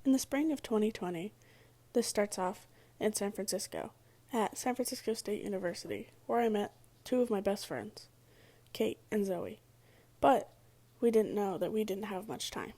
In the spring of 2020, this starts off in San Francisco, at San Francisco State University, where I met two of my best friends, Kate and Zoe. But we didn't know that we didn't have much time.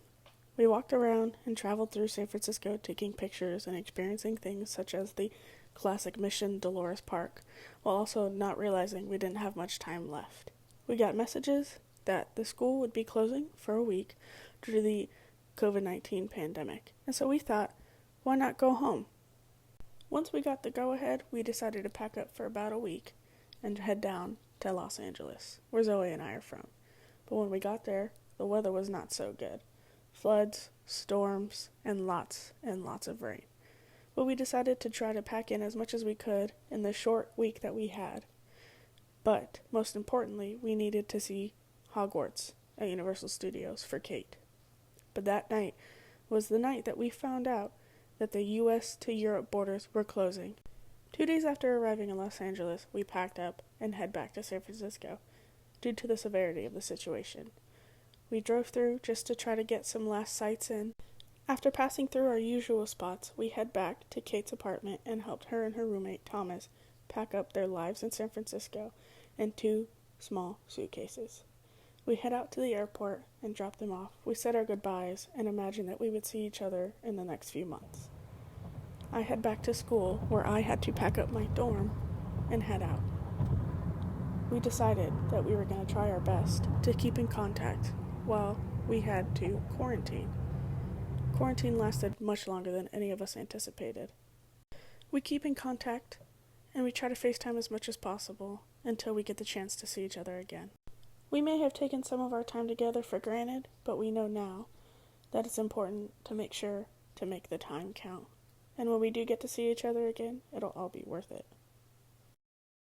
We walked around and traveled through San Francisco taking pictures and experiencing things such as the classic Mission Dolores Park, while also not realizing we didn't have much time left. We got messages that the school would be closing for a week due to the COVID-19 pandemic, and so we thought, why not go home? Once we got the go-ahead, we decided to pack up for about a week and head down to Los Angeles, where Zoe and I are from. But when we got there, the weather was not so good. Floods, storms, and lots of rain. But we decided to try to pack in as much as we could in the short week that we had. But, most importantly, we needed to see Hogwarts at Universal Studios for Kate. But that night was the night that we found out that the US to Europe borders were closing. 2 days after arriving in Los Angeles, we packed up and head back to San Francisco due to the severity of the situation. We drove through just to try to get some last sights in. After passing through our usual spots, we head back to Kate's apartment and helped her and her roommate Thomas pack up their lives in San Francisco in 2 small suitcases. We head out to the airport and drop them off. We said our goodbyes and imagined that we would see each other in the next few months. I head back to school, where I had to pack up my dorm and head out. We decided that we were going to try our best to keep in contact while we had to quarantine. Quarantine lasted much longer than any of us anticipated. We keep in contact, and we try to FaceTime as much as possible until we get the chance to see each other again. We may have taken some of our time together for granted, but we know now that it's important to make sure to make the time count. And when we do get to see each other again, it'll all be worth it.